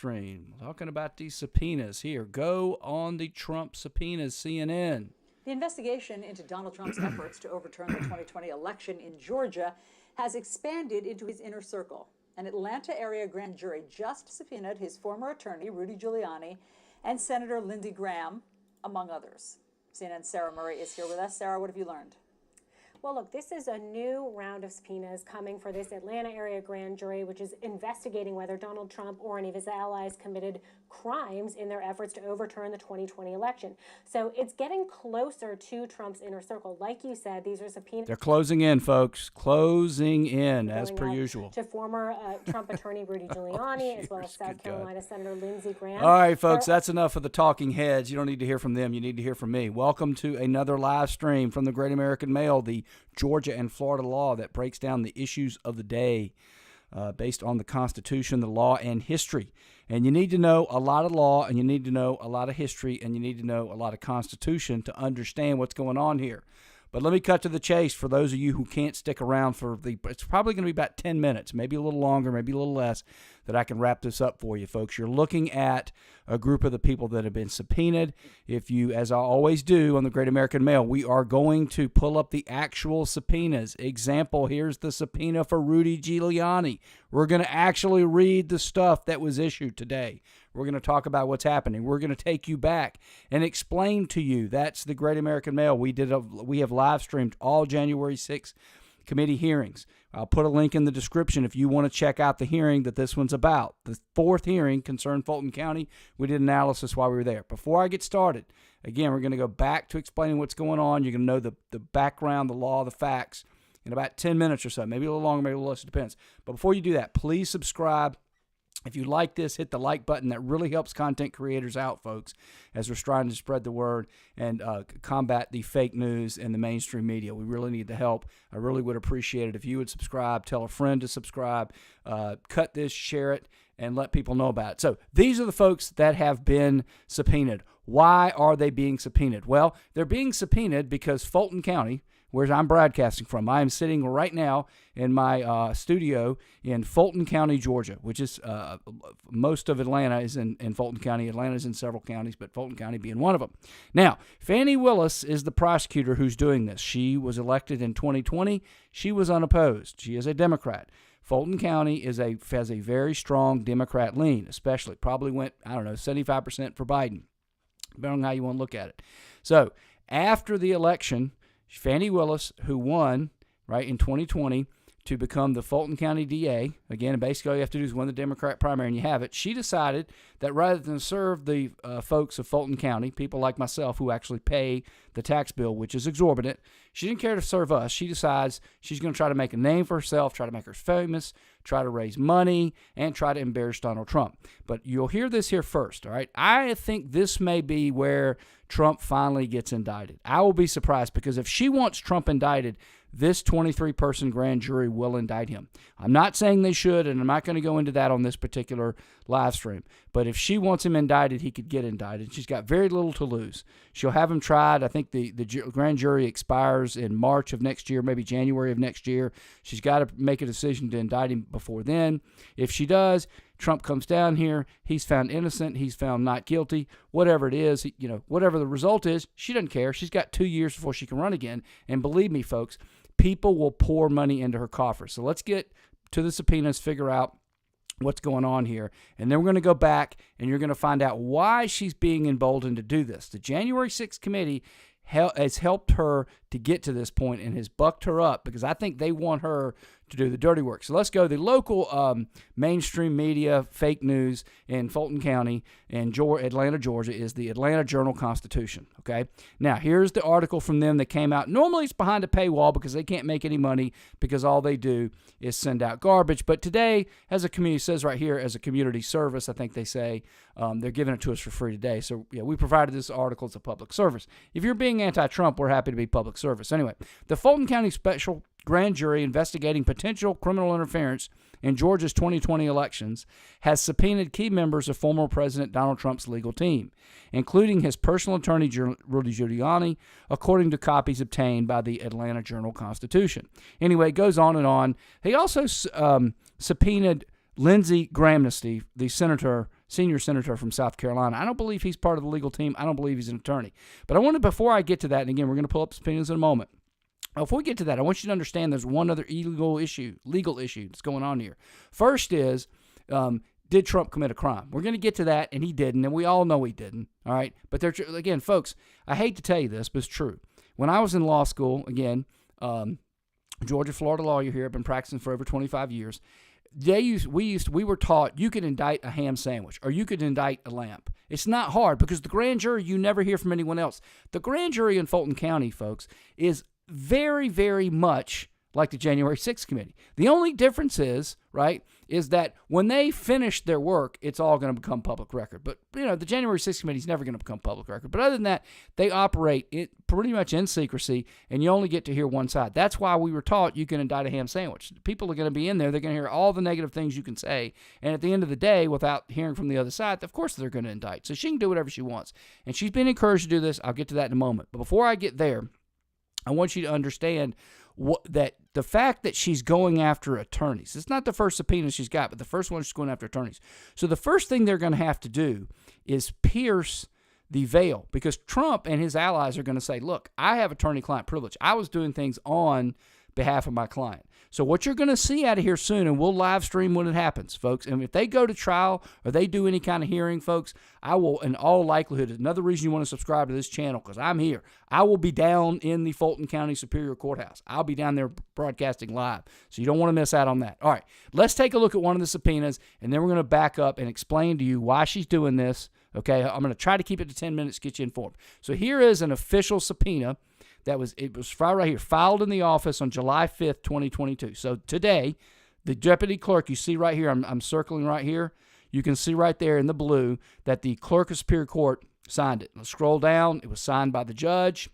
stream. Talking about these subpoenas here. Go on the Trump subpoenas, CNN. The investigation into Donald Trump's efforts to overturn the 2020 election in Georgia has expanded into his inner circle. An Atlanta area grand jury just subpoenaed his former attorney, Rudy Giuliani, and Senator Lindsey Graham, among others. CNN's Sarah Murray is here with us. Sarah, what have you learned? Well, look, this is a new round of subpoenas coming for this Atlanta area grand jury, which is investigating whether Donald Trump or any of his allies committed crimes in their efforts to overturn the 2020 election. So it's getting closer to Trump's inner circle. Like you said, these are subpoenas. They're closing in, folks. Closing in, as per usual. To former Trump attorney Rudy Giuliani, as well as South Carolina Senator Lindsey Graham. All right, folks, that's enough of the talking heads. You don't need to hear from them. You need to hear from me. Welcome to another live stream from the Great American Mail, the Georgia and Florida law that breaks down the issues of the day based on the Constitution, the law, and history. And you need to know a lot of law, and you need to know a lot of history, and you need to know a lot of Constitution to understand what's going on here. But let me cut to the chase for those of you who can't stick around for it's probably going to be about 10 minutes, maybe a little longer, maybe a little less, that I can wrap this up for you, folks. You're looking at a group of the people that have been subpoenaed. If you, as I always do on the Great American Mail, we are going to pull up the actual subpoenas. Example, here's the subpoena for Rudy Giuliani. We're going to actually read the stuff that was issued today. We're going to talk about what's happening. We're going to take you back and explain to you. That's the Great American Mail. We have live streamed all January 6th committee hearings. I'll put a link in the description if you want to check out the hearing that this one's about. The fourth hearing concerned Fulton County. We did analysis while we were there. Before I get started, again, we're going to go back to explaining what's going on. You're going to know the background, the law, the facts in about 10 minutes or so. Maybe a little longer, maybe a little less. It depends. But before you do that, please subscribe. If you like this, hit the like button. That really helps content creators out, folks, as we're trying to spread the word and combat the fake news and the mainstream media. We really need the help. I really would appreciate it if you would subscribe, tell a friend to subscribe, cut this, share it, and let people know about it. So these are the folks that have been subpoenaed. Why are they being subpoenaed? Well, they're being subpoenaed because Fulton County, where I'm broadcasting from. I am sitting right now in my studio in Fulton County, Georgia, which is most of Atlanta is in Fulton County. Atlanta is in several counties, but Fulton County being one of them. Now, Fani Willis is the prosecutor who's doing this. She was elected in 2020. She was unopposed. She is a Democrat. Fulton County has a very strong Democrat lean, especially. Probably went, 75% for Biden, depending on how you want to look at it. So after the election, Fani Willis, who won right in 2020 to become the Fulton County DA, again, basically all you have to do is win the Democrat primary and you have it, she decided that rather than serve the folks of Fulton County, people like myself who actually pay the tax bill, which is exorbitant, she didn't care to serve us. She decides she's going to try to make a name for herself, try to make her famous, try to raise money, and try to embarrass Donald Trump. But you'll hear this here first, all right? I think this may be where Trump finally gets indicted. I will be surprised because if she wants Trump indicted, this 23-person grand jury will indict him. I'm not saying they should, and I'm not going to go into that on this particular live stream. But if she wants him indicted, he could get indicted. She's got very little to lose. She'll have him tried. I think the grand jury expires in March of next year, maybe January of next year. She's got to make a decision to indict him before then. If she does, Trump comes down here, he's found innocent, he's found not guilty, whatever it is, whatever the result is, she doesn't care. She's got 2 years before she can run again. And believe me, folks, people will pour money into her coffers. So let's get to the subpoenas, figure out what's going on here. And then we're going to go back and you're going to find out why she's being emboldened to do this. The January 6th committee has helped her to get to this point and has bucked her up because I think they want her to do the dirty work. So let's go. The local mainstream media, fake news in Fulton County and Atlanta, Georgia is the Atlanta Journal-Constitution. Okay. Now, here's the article from them that came out. Normally it's behind a paywall because they can't make any money because all they do is send out garbage. But today, as a community, says right here, as a community service, I think they say they're giving it to us for free today. So, yeah, we provided this article as a public service. If you're being anti-Trump, we're happy to be public service. Anyway, the Fulton County Special Grand Jury investigating potential criminal interference in Georgia's 2020 elections has subpoenaed key members of former President Donald Trump's legal team, including his personal attorney, Rudy Giuliani, according to copies obtained by the Atlanta Journal-Constitution. Anyway, it goes on and on. He also subpoenaed Lindsey Graham, the senator, senior senator from South Carolina. I don't believe he's part of the legal team. I don't believe he's an attorney. But I wanted, before I get to that, and again, we're going to pull up subpoenas in a moment. Before we get to that, I want you to understand there's one other legal issue that's going on here. First is, did Trump commit a crime? We're going to get to that, and he didn't, and we all know he didn't, all right? But again, folks, I hate to tell you this, but it's true. When I was in law school, again, Georgia, Florida lawyer here, I've been practicing for over 25 years. We were taught you could indict a ham sandwich or you could indict a lamp. It's not hard because the grand jury, you never hear from anyone else. The grand jury in Fulton County, folks, is very, very much like the January 6th committee. The only difference is, right, is that when they finish their work, it's all going to become public record. But, the January 6th committee is never going to become public record. But other than that, they operate pretty much in secrecy, and you only get to hear one side. That's why we were taught you can indict a ham sandwich. People are going to be in there. They're going to hear all the negative things you can say. And at the end of the day, without hearing from the other side, of course they're going to indict. So she can do whatever she wants. And she's been encouraged to do this. I'll get to that in a moment. But before I get there, I want you to understand that the fact that she's going after attorneys, it's not the first subpoena she's got, but the first one she's going after attorneys. So the first thing they're going to have to do is pierce the veil, because Trump and his allies are going to say, look, I have attorney-client privilege. I was doing things on behalf of my client. So what you're going to see out of here soon, and we'll live stream when it happens, folks, and if they go to trial or they do any kind of hearing, folks, I will, in all likelihood, another reason you want to subscribe to this channel, because I'm here. I will be down in the Fulton County Superior Courthouse. I'll be down there broadcasting live, so you don't want to miss out on that. All right, let's take a look at one of the subpoenas, and then we're going to back up and explain to you why she's doing this, okay? I'm going to try to keep it to 10 minutes to get you informed. So here is an official subpoena. It was right here, filed in the office on July 5th, 2022. So today, the deputy clerk, you see right here, I'm circling right here. You can see right there in the blue that the clerk of Superior Court signed it. Let's scroll down. It was signed by the judge.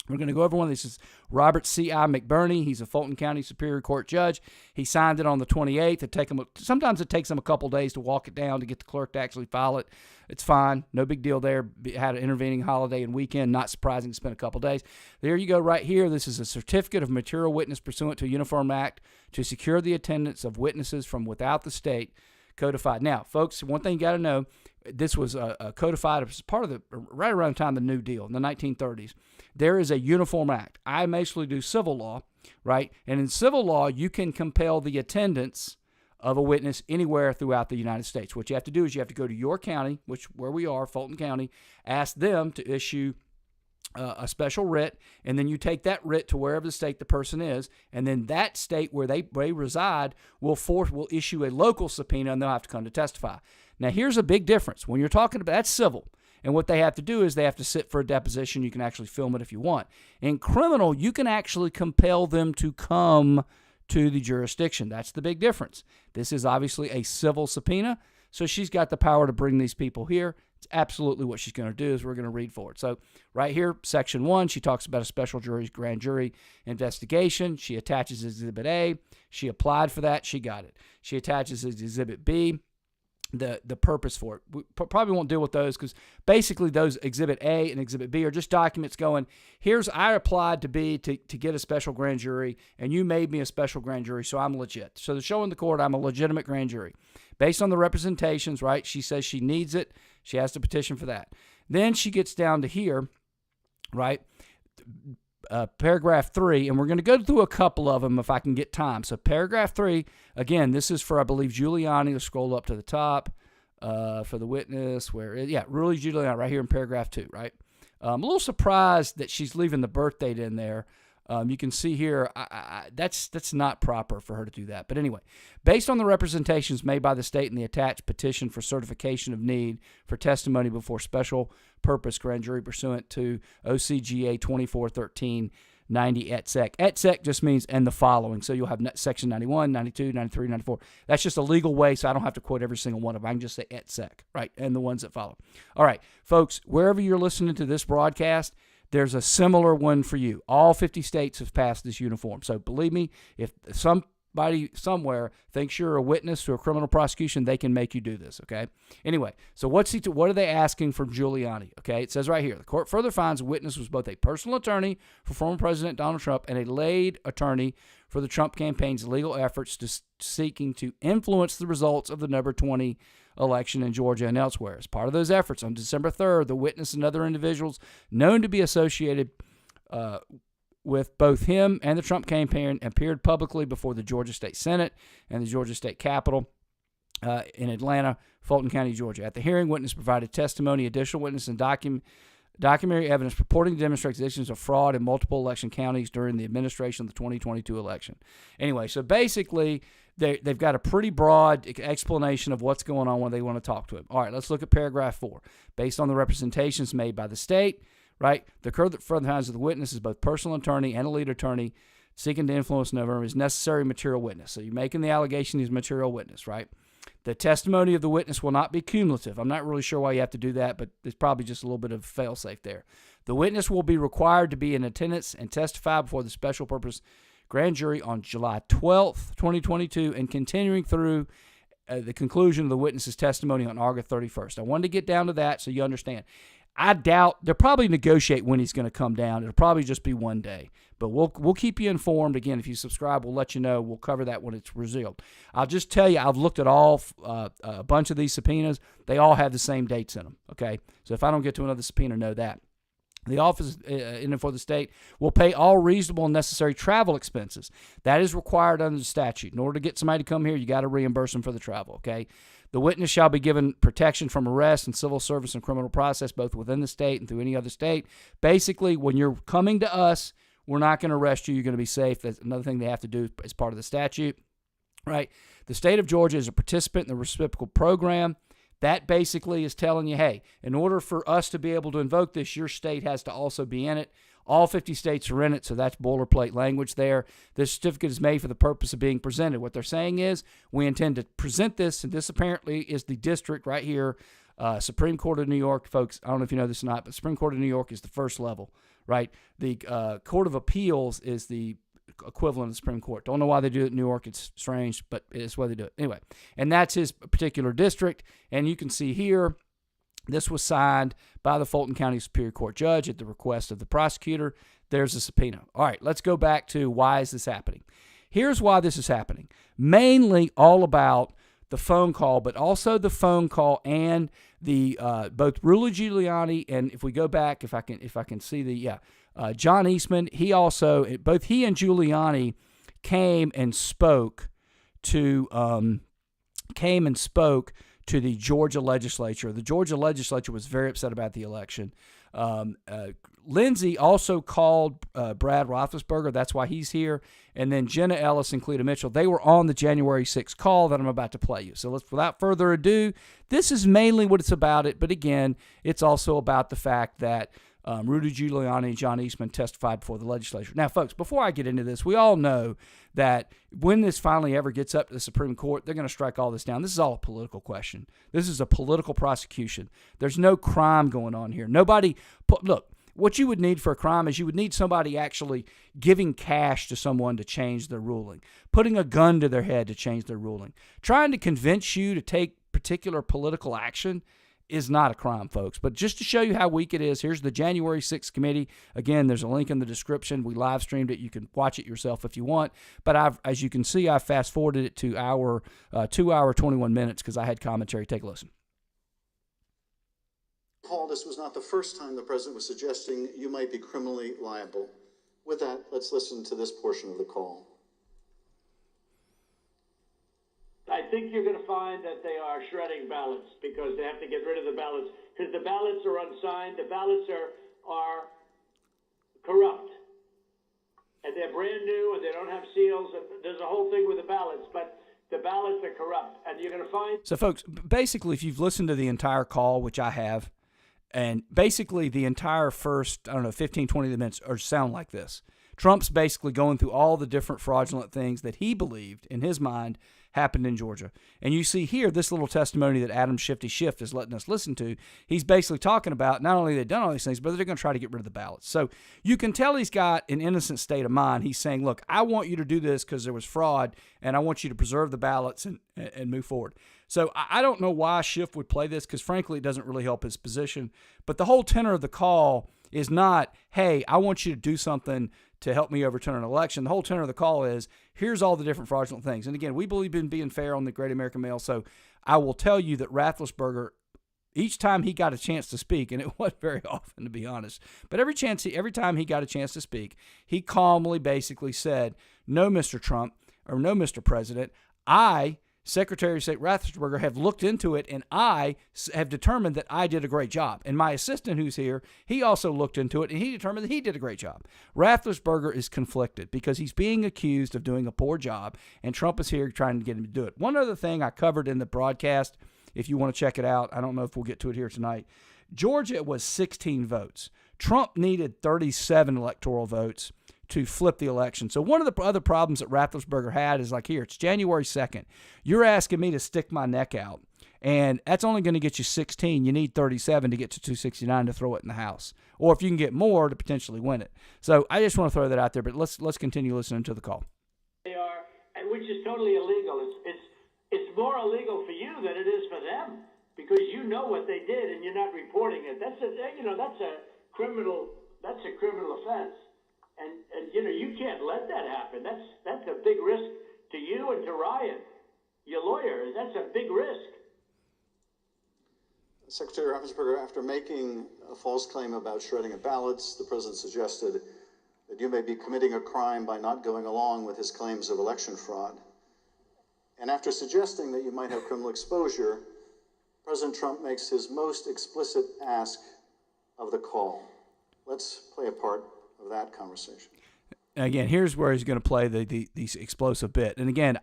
We're going to go over one of these. This is Robert C.I. McBurney. He's a Fulton County Superior Court judge. He signed it on the 28th. Sometimes it takes him a couple days to walk it down to get the clerk to actually file it. It's fine. No big deal there. Had an intervening holiday and weekend. Not surprising. Spent a couple days. There you go right here. This is a certificate of material witness pursuant to a uniform act to secure the attendance of witnesses from without the state, codified. Now, folks, one thing you got to know, this was codified as part of right around the time of the New Deal in the 1930s. There is a uniform act. I basically do civil law, right? And in civil law, you can compel the attendance of a witness anywhere throughout the United States. What you have to do is you have to go to your county, where we are, Fulton County, ask them to issue a special writ, and then you take that writ to wherever the state the person is, and then that state where they reside will issue a local subpoena, and they'll have to come to testify. Now, here's a big difference. When you're talking about, that's civil. And what they have to do is they have to sit for a deposition. You can actually film it if you want. In criminal, you can actually compel them to come to the jurisdiction. That's the big difference. This is obviously a civil subpoena, so she's got the power to bring these people here. It's absolutely what she's going to do, is we're going to read for it. So right here, Section 1, she talks about a special grand jury investigation. She attaches Exhibit A. She applied for that. She got it. She attaches Exhibit B. The purpose for it. We probably won't deal with those because basically those Exhibit A and Exhibit B are just documents going, I applied to get a special grand jury, and you made me a special grand jury, so I'm legit. So they're showing the court I'm a legitimate grand jury. Based on the representations, right, she says she needs it. She has to petition for that. Then she gets down to here, right, paragraph 3, and we're going to go through a couple of them if I can get time. So paragraph 3, again, this is for, I believe, Giuliani. Let's scroll up to the top for the witness. Rudy Giuliani right here in paragraph 2, right? I'm a little surprised that she's leaving the birth date in there. You can see here, that's not proper for her to do that. But anyway, based on the representations made by the state in the attached petition for certification of need for testimony before special purpose grand jury pursuant to OCGA 241390 et sec. Et sec just means and the following. So you'll have section 91, 92, 93, 94. That's just a legal way, so I don't have to quote every single one of them. I can just say et sec, right, and the ones that follow. All right, folks, wherever you're listening to this broadcast, there's a similar one for you. All 50 states have passed this uniform. So believe me, if somebody somewhere thinks you're a witness to a criminal prosecution, they can make you do this, okay? Anyway, so what are they asking from Giuliani? Okay, it says right here, the court further finds the witness was both a personal attorney for former President Donald Trump and a laid attorney for the Trump campaign's legal efforts to seeking to influence the results of the November 20 election in Georgia and elsewhere. As part of those efforts, on December 3rd, the witness and other individuals known to be associated with both him and the Trump campaign appeared publicly before the Georgia State Senate and the Georgia State Capitol in Atlanta, Fulton County, Georgia. At the hearing, witness provided testimony, additional witness, and documentary evidence purporting to demonstrate conditions of fraud in multiple election counties during the administration of the 2022 election. Anyway, so basically, they've got a pretty broad explanation of what's going on when they want to talk to him. All right, let's look at paragraph 4. Based on the representations made by the state, right, the further findings of the witness is both personal attorney and a lead attorney seeking to influence and over him is necessary material witness. So you're making the allegation he's material witness, right? The testimony of the witness will not be cumulative. I'm not really sure why you have to do that, but there's probably just a little bit of fail-safe there. The witness will be required to be in attendance and testify before the special purpose grand jury on July 12th, 2022, and continuing through the conclusion of the witness's testimony on August 31st. I wanted to get down to that so you understand. I doubt they'll probably negotiate when he's going to come down. It'll probably just be one day. But we'll keep you informed. Again, if you subscribe, we'll let you know. We'll cover that when it's revealed. I'll just tell you, I've looked at a bunch of these subpoenas. They all have the same dates in them, okay? So if I don't get to another subpoena, know that. The office in and for the state will pay all reasonable and necessary travel expenses. That is required under the statute. In order to get somebody to come here, you got to reimburse them for the travel, okay? The witness shall be given protection from arrest and civil service and criminal process, both within the state and through any other state. Basically, when you're coming to us, we're not going to arrest you. You're going to be safe. That's another thing they have to do as part of the statute, right? The state of Georgia is a participant in the reciprocal program. That basically is telling you, hey, in order for us to be able to invoke this, your state has to also be in it. All 50 states are in it, so that's boilerplate language there. This certificate is made for the purpose of being presented. What they're saying is we intend to present this, and this apparently is the district right here, Supreme Court of New York. Folks, I don't know if you know this or not, but Supreme Court of New York is the first level, right? The Court of Appeals is the equivalent of the Supreme Court. Don't know why they do it in New York. It's strange, but it's why they do it. Anyway, and that's his particular district, and you can see here, this was signed by the Fulton County Superior Court judge at the request of the prosecutor. There's a subpoena. All right, let's go back to why is this happening. Here's why this is happening. Mainly all about the phone call, but also the phone call and the both Rudy Giuliani and if we go back, if I can see the John Eastman. He also both he and Giuliani came and spoke to the Georgia legislature. The Georgia legislature was very upset about the election. Lindsey also called Brad Roethlisberger. That's why he's here. And then Jenna Ellis and Cleta Mitchell, they were on the January 6th call that I'm about to play you. So let's, without further ado, this is mainly what it's about. But again, it's also about the fact that Rudy Giuliani and John Eastman testified before the legislature. Now, folks, before I get into this, we all know that when this finally ever gets up to the Supreme Court, they're going to strike all this down. This is all a political question. This is a political prosecution. There's no crime going on here. Look, what you would need for a crime is you would need somebody actually giving cash to someone to change their ruling, putting a gun to their head to change their ruling. Trying to convince you to take particular political action is not a crime, folks. But just to show you how weak it is, here's the January 6th committee. Again, there's a link in the description. We live streamed it. You can watch it yourself if you want. But as you can see, I fast forwarded it to our 2 hour, 21 minutes because I had commentary. Take a listen. Paul, this was not the first time the president was suggesting you might be criminally liable. With that, let's listen to this portion of the call. I think you're going to find that they are shredding ballots because they have to get rid of the ballots because the ballots are unsigned. The ballots are corrupt. And they're brand new and they don't have seals. And there's a whole thing with the ballots, but the ballots are corrupt. And you're going to find... So, folks, basically, if you've listened to the entire call, which I have, and basically the entire first, 15, 20 minutes or sound like this. Trump's basically going through all the different fraudulent things that he believed, in his mind, happened in Georgia. And you see here, this little testimony that Adam Shifty Schiff is letting us listen to, he's basically talking about not only they've done all these things, but they're going to try to get rid of the ballots. So you can tell he's got an innocent state of mind. He's saying, look, I want you to do this because there was fraud, and I want you to preserve the ballots and move forward. So I don't know why Schiff would play this because, frankly, it doesn't really help his position. But the whole tenor of the call is not, hey, I want you to do something to help me overturn an election. The whole tenor of the call is, here's all the different fraudulent things. And again, we believe in being fair on the Great American Mail, so I will tell you that Rafflesberger, each time he got a chance to speak, and it wasn't very often to be honest, but every time he got a chance to speak, he calmly basically said, "No, Mr. Trump, or no, Mr. President, I, Secretary of State Rafflesberger, have looked into it, and I have determined that I did a great job. And my assistant who's here, he also looked into it, and he determined that he did a great job." Rafflesberger is conflicted because he's being accused of doing a poor job, and Trump is here trying to get him to do it. One other thing I covered in the broadcast, if you want to check it out, I don't know if we'll get to it here tonight. Georgia was 16 votes. Trump needed 37 electoral votes to flip the election. So one of the other problems that Rafflesberger had is like, here, it's January 2nd. You're asking me to stick my neck out, and that's only going to get you 16. You need 37 to get to 269 to throw it in the House. Or if you can get more, to potentially win it. So I just want to throw that out there, but let's continue listening to the call. They are, and which is totally illegal. It's more illegal for you than it is for them because you know what they did and you're not reporting it. That's a criminal offense. And you can't let that happen. That's a big risk to you and to Ryan, your lawyer. That's a big risk. Secretary Raffensperger, after making a false claim about shredding of ballots, the president suggested that you may be committing a crime by not going along with his claims of election fraud. And after suggesting that you might have criminal exposure, President Trump makes his most explicit ask of the call. Let's play a part of that conversation. Again, here's where he's going to play the explosive bit. And again,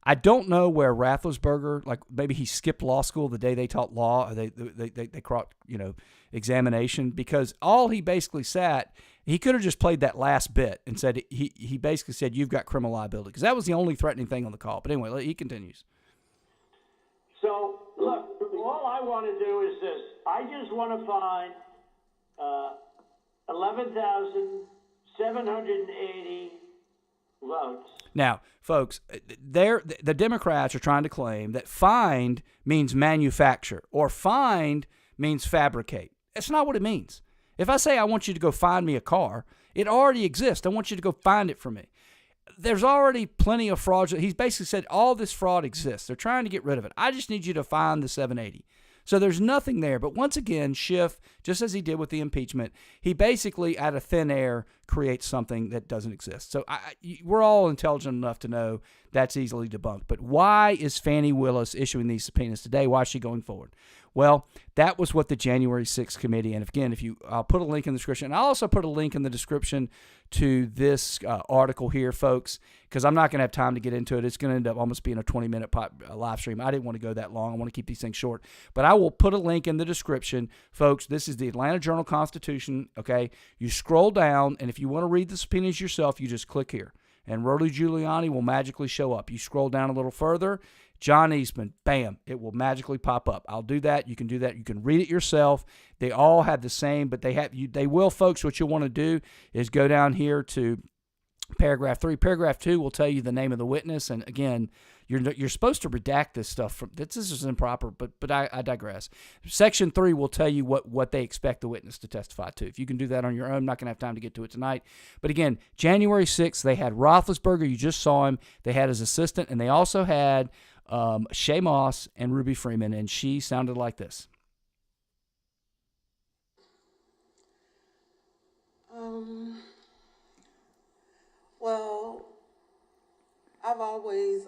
I don't know where Rafflesberger, like maybe he skipped law school the day they taught law, or they caught examination, because all he basically he could have just played that last bit and said he basically said you've got criminal liability, because that was the only threatening thing on the call. But anyway, he continues. So look, all I want to do is this: I just want to find 11,780 votes. Now, folks, the Democrats are trying to claim that find means manufacture or find means fabricate. That's not what it means. If I say I want you to go find me a car, it already exists. I want you to go find it for me. There's already plenty of fraud. He's basically said all this fraud exists. They're trying to get rid of it. I just need you to find the 780. So there's nothing there. But once again, Schiff, just as he did with the impeachment, he basically, out of thin air, creates something that doesn't exist. So we're all intelligent enough to know that's easily debunked. But why is Fani Willis issuing these subpoenas today? Why is she going forward? Well, that was what the January 6th committee, and again, I'll put a link in the description. And I'll also put a link in the description to this article here, folks, because I'm not going to have time to get into it. It's going to end up almost being a 20-minute live stream. I didn't want to go that long. I want to keep these things short. But I will put a link in the description, folks. This is the Atlanta Journal-Constitution, okay? You scroll down, and if you want to read the subpoenas yourself, you just click here. And Rudy Giuliani will magically show up. You scroll down a little further, John Eastman, bam, it will magically pop up. I'll do that. You can do that. You can read it yourself. They all have the same, but they will, folks. What you'll want to do is go down here to paragraph 3. Paragraph 2 will tell you the name of the witness. And again, you're supposed to redact this stuff. This is improper, but I digress. Section 3 will tell you what they expect the witness to testify to. If you can do that on your own, I'm not going to have time to get to it tonight. But again, January 6th, they had Roethlisberger. You just saw him. They had his assistant, and they also had Shay Moss and Ruby Freeman, and she sounded like this. Well, I've always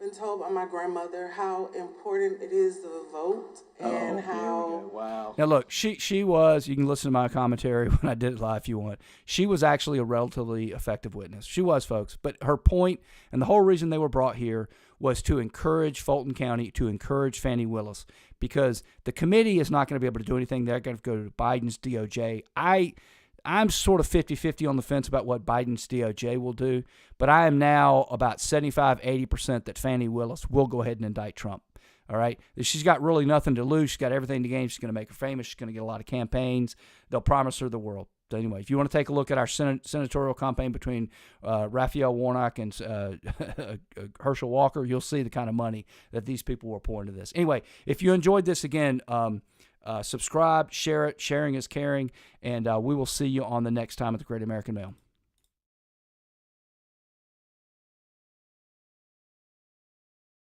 been told by my grandmother how important it is to vote and how. Wow. Now look, she was. You can listen to my commentary when I did it live if you want. She was actually a relatively effective witness. She was, folks. But her point, and the whole reason they were brought here, was to encourage Fulton County, to encourage Fani Willis, because the committee is not going to be able to do anything. They're going to go to Biden's DOJ. I'm sort of 50-50 on the fence about what Biden's DOJ will do, but I am now about 75-80% that Fani Willis will go ahead and indict Trump. All right? She's got really nothing to lose. She's got everything to gain. She's going to make her famous. She's going to get a lot of campaigns. They'll promise her the world. So anyway, if you want to take a look at our senatorial campaign between Raphael Warnock and Herschel Walker, you'll see the kind of money that these people were pouring into this. Anyway, if you enjoyed this, again, subscribe, share it. Sharing is caring, and we will see you on the next time at the Great American Mail.